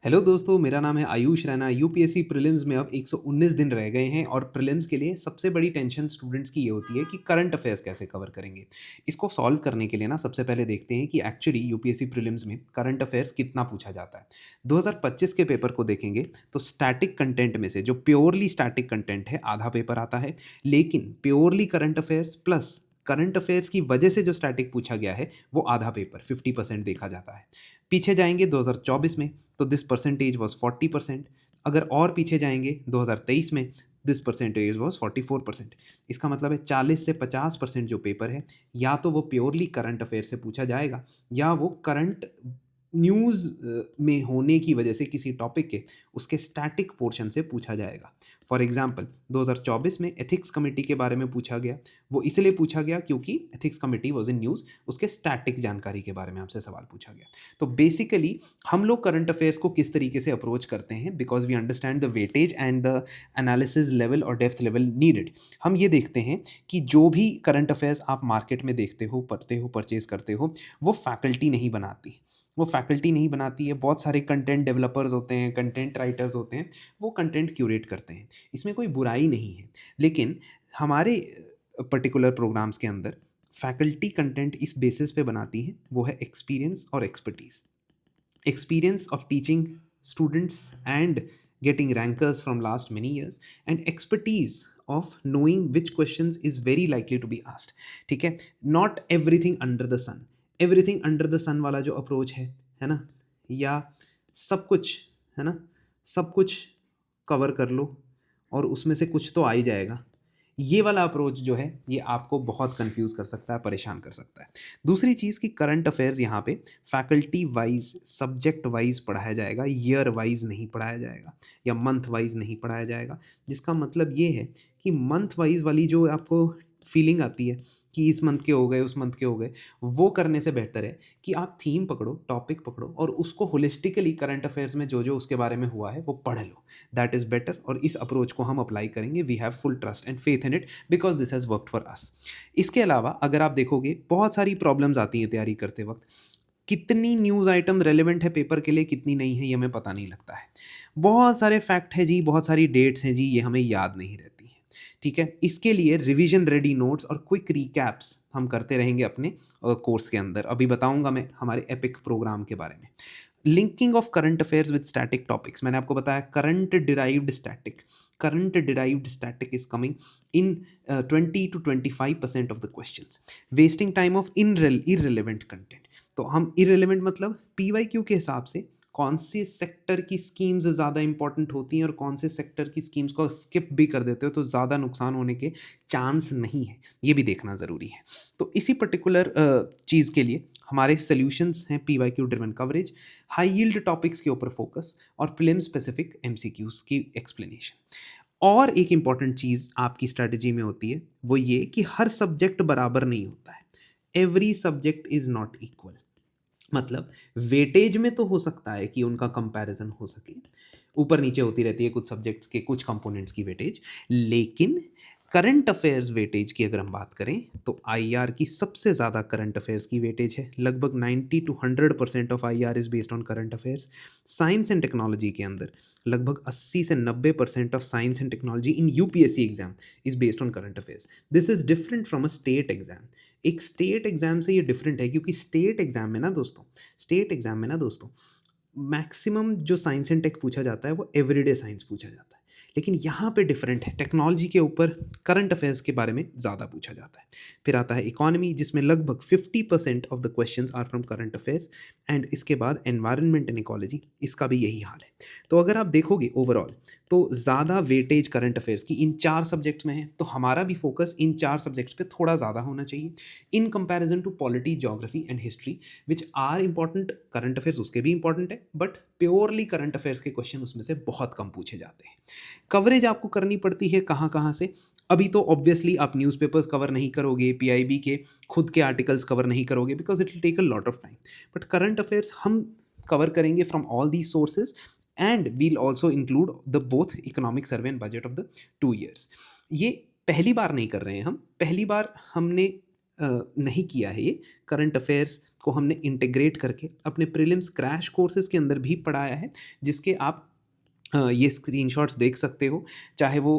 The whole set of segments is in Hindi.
हेलो दोस्तों, मेरा नाम है आयुष रैना। यूपीएससी प्रीलिम्स में अब 119 दिन रह गए हैं और प्रीलिम्स के लिए सबसे बड़ी टेंशन स्टूडेंट्स की ये होती है कि करंट अफेयर्स कैसे कवर करेंगे। इसको सॉल्व करने के लिए ना सबसे पहले देखते हैं कि एक्चुअली यूपीएससी प्रीलिम्स में करंट अफेयर्स कितना पूछा जाता है। 2025 के पेपर को देखेंगे तो स्टैटिक कंटेंट में से जो प्योरली स्टैटिक कंटेंट है आधा पेपर आता है, लेकिन purely current affairs plus current affairs की वजह से जो स्टैटिक पूछा गया है वो आधा पेपर 50% देखा जाता है। पीछे जाएंगे 2024 में तो दिस परसेंटेज वॉज 40%। अगर और पीछे जाएंगे 2023 में दिस परसेंटेज वॉज 44%। इसका मतलब है 40 से 50% जो पेपर है या तो वो प्योरली करंट अफेयर से पूछा जाएगा या वो करंट न्यूज़ में होने की वजह से किसी टॉपिक के उसके स्टैटिक पोर्शन से पूछा जाएगा। फॉर एग्जांपल 2024 में एथिक्स कमेटी के बारे में पूछा गया। वो इसलिए पूछा गया क्योंकि ethics committee was in news, उसके स्टैटिक जानकारी के बारे में आपसे सवाल पूछा गया। तो बेसिकली हम लोग करंट अफेयर्स को किस तरीके से अप्रोच करते हैं, because we understand the weightage and the analysis level और डेप्थ लेवल नीडेड। हम ये देखते हैं कि जो भी करंट अफेयर्स आप मार्केट में देखते हो, पढ़ते हो, परचेज करते हो, वो फैकल्टी नहीं बनाती। वो फैकल्टी नहीं बनाती है। बहुत सारे कंटेंट डेवलपर्स होते हैं, कंटेंट राइटर्स होते हैं, वो कंटेंट क्यूरेट करते हैं। इसमें कोई बुराई नहीं है, लेकिन हमारे पर्टिकुलर प्रोग्राम्स के अंदर फैकल्टी कंटेंट इस बेसिस पे बनाती है, वो है एक्सपीरियंस और expertise. experience of teaching students and getting rankers from last many years and expertise of knowing which questions is very likely to be asked। ठीक है, not everything under the sun. Everything under the sun वाला जो अप्रोच है ना, या सब कुछ, है ना, सब कुछ कवर कर लो और उसमें से कुछ तो आ ही जाएगा, ये वाला अप्रोच जो है ये आपको बहुत कंफ्यूज कर सकता है, परेशान कर सकता है। दूसरी चीज़ कि करंट अफेयर्स यहाँ पे फैकल्टी वाइज, सब्जेक्ट वाइज पढ़ाया जाएगा, ईयर वाइज नहीं पढ़ाया जाएगा या मंथ वाइज नहीं पढ़ाया जाएगा। जिसका मतलब ये है कि मंथ वाइज वाली जो आपको फीलिंग आती है कि इस मंथ के हो गए, उस मंथ के हो गए, वो करने से बेहतर है कि आप थीम पकड़ो, टॉपिक पकड़ो और उसको होलिस्टिकली करंट अफेयर्स में जो जो उसके बारे में हुआ है वो पढ़ लो। दैट इज़ बेटर और इस अप्रोच को हम अप्लाई करेंगे। We have full trust and faith in it because this has worked for us. इसके अलावा अगर आप देखोगे बहुत सारी प्रॉब्लम्स आती हैं तैयारी करते वक्त। कितनी न्यूज़ आइटम रेलिवेंट है पेपर के लिए, कितनी नहीं है, ये हमें पता नहीं लगता है। बहुत सारे फैक्ट है जी, बहुत सारी डेट्स हैं जी, ये हमें याद नहीं रहती हैं। ठीक है, इसके लिए रिवीजन रेडी नोट्स और क्विक रिकैप्स हम करते रहेंगे अपने कोर्स के अंदर। अभी बताऊंगा मैं हमारे एपिक प्रोग्राम के बारे में। Linking of current affairs with static topics, मैंने आपको बताया current derived static is coming in 20 to 25% of the questions. Wasting time of irrelevant content. तो हम इररिलेवेंट मतलब पीवाईक्यू के हिसाब से कौन से सेक्टर की स्कीम्स ज़्यादा इंपॉर्टेंट होती हैं और कौन से सेक्टर की स्कीम्स को स्किप भी कर देते हो तो ज़्यादा नुकसान होने के चांस नहीं है, ये भी देखना ज़रूरी है। तो इसी पर्टिकुलर चीज़ के लिए हमारे सॉल्यूशंस हैं P Y Q driven coverage, high yield topics के ऊपर फोकस और प्रीलिम स्पेसिफिक एमसीक्यूज की एक्सप्लेनेशन। और एक इम्पॉर्टेंट चीज़ आपकी स्ट्रैटेजी में होती है वो ये कि हर सब्जेक्ट बराबर नहीं होता है। Every subject is not equal. मतलब वेटेज में तो हो सकता है कि उनका कंपैरिजन हो सके, ऊपर नीचे होती रहती है कुछ सब्जेक्ट्स के कुछ कंपोनेंट्स की वेटेज, लेकिन करंट अफेयर्स वेटेज की अगर हम बात करें तो आईआर की सबसे ज़्यादा करंट अफेयर्स की वेटेज है। लगभग 90 to 100% of IR is based on current affairs. Science and technology के अंदर लगभग 80 से 90% of science and technology in UPSC exam is based on current affairs. This is different from a state exam. एक स्टेट एग्जाम से ये डिफरेंट है क्योंकि स्टेट एग्जाम में ना दोस्तों मैक्सिमम जो साइंस एंड टेक पूछा जाता है वो एवरीडे साइंस पूछा जाता है, लेकिन यहाँ पे डिफरेंट है। टेक्नोलॉजी के ऊपर करंट अफेयर्स के बारे में ज़्यादा पूछा जाता है। फिर आता है इकोनॉमी, जिसमें लगभग 50% of the questions are from current affairs. And इसके बाद एनवायरनमेंट एंड इकोलॉजी, इसका भी यही हाल है। तो अगर आप देखोगे ओवरऑल तो ज़्यादा वेटेज करंट अफेयर्स की इन 4 सब्जेक्ट्स में है, तो हमारा भी फोकस इन 4 सब्जेक्ट्स पे थोड़ा ज़्यादा होना चाहिए in comparison to polity, geography and history which are important. Current affairs उसके भी इंपॉर्टेंट है, बट प्योरली करंट अफेयर्स के क्वेश्चन उसमें से बहुत कम पूछे जाते हैं। कवरेज आपको करनी पड़ती है कहाँ कहाँ से। अभी तो ऑब्वियसली आप न्यूज़पेपर्स कवर नहीं करोगे, पीआईबी के खुद के आर्टिकल्स कवर नहीं करोगे because it will take a lot of time, but current affairs हम कवर करेंगे from all these sources and we'll also include the both economic survey and budget of the 2 years। ये पहली बार नहीं कर रहे हैं हम, पहली बार हमने नहीं किया है ये करंट अफेयर्स को हमने इंटीग्रेट करके अपने प्रीलिम्स क्रैश कोर्सेज़ के अंदर भी पढ़ाया है, जिसके आप ये स्क्रीनशॉट्स देख सकते हो, चाहे वो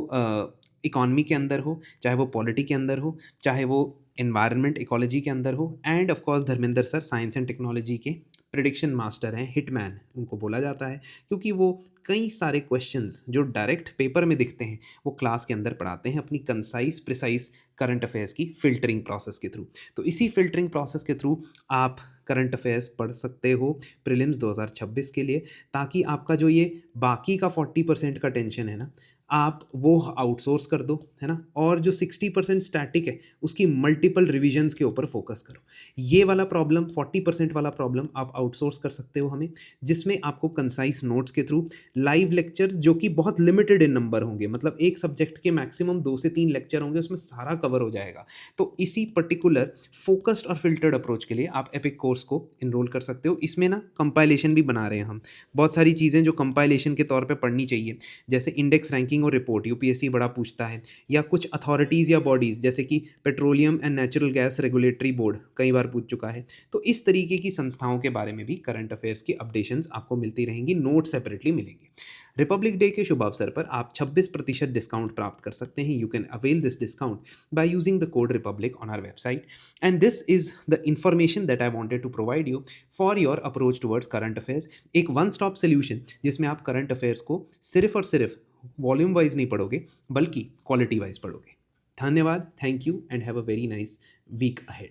इकॉनमी के अंदर हो, चाहे वो पॉलिटी के अंदर हो, चाहे वो एनवायरनमेंट इकोलॉजी के अंदर हो, end of course Dharmendra sir science and technology के प्रिडिक्शन मास्टर हैं, हिटमैन उनको बोला जाता है, क्योंकि वो कई सारे क्वेश्चंस जो डायरेक्ट पेपर में दिखते हैं वो क्लास के अंदर पढ़ाते हैं अपनी कंसाइज प्रिसाइज करंट अफेयर्स की फ़िल्टरिंग प्रोसेस के थ्रू। तो इसी फ़िल्टरिंग प्रोसेस के थ्रू आप करंट अफेयर्स पढ़ सकते हो प्रीलिम्स 2026 के लिए, ताकि आपका जो ये बाकी का 40% का टेंशन है ना, आप वो आउटसोर्स कर दो, है ना? और जो 60% स्टैटिक है, उसकी मल्टीपल रिविजन्स के ऊपर फोकस करो। ये वाला प्रॉब्लम 40% वाला प्रॉब्लम आप आउटसोर्स कर सकते हो हमें, जिसमें आपको कंसाइज नोट्स के थ्रू लाइव लेक्चर्स जो कि बहुत लिमिटेड इन नंबर होंगे, मतलब एक सब्जेक्ट के मैक्सिमम 2 से 3 लेक्चर होंगे, उसमें सारा कवर हो जाएगा। तो इसी पर्टिकुलर फोकस्ड और फिल्टर्ड अप्रोच के लिए आप एपिक कोर्स को इनरोल कर सकते हो। इसमें ना कंपाइलेशन भी बना रहे हैं हम, बहुत सारी चीज़ें जो कंपाइलेशन के तौर पे पढ़नी चाहिए, जैसे इंडेक्स रैंकिंग और रिपोर्ट यूपीएससी बड़ा पूछता है, या कुछ अथॉरिटीज़ या बॉडीज़ जैसे कि petroleum and natural gas regulatory board कई बार पूछ चुका है। तो इस तरीके की संस्थाओं के बारे में भी करंट अफेयर्स की अपडेशंस आपको मिलती रहेंगी, नोट सेपरेटली मिलेंगे। रिपब्लिक डे के शुभ अवसर पर आप 26% डिस्काउंट प्राप्त कर सकते हैं। You can avail this discount by using the code republic on our website, and this is the information that I wanted to provide you for your approach towards current affairs. एक वन स्टॉप सोल्यूशन जिसमें आप करंट अफेयर्स को सिर्फ और सिर्फ वॉल्यूम वाइज नहीं पढ़ोगे, बल्कि क्वालिटी वाइज पढ़ोगे। धन्यवाद, thank you, and have a very nice week ahead.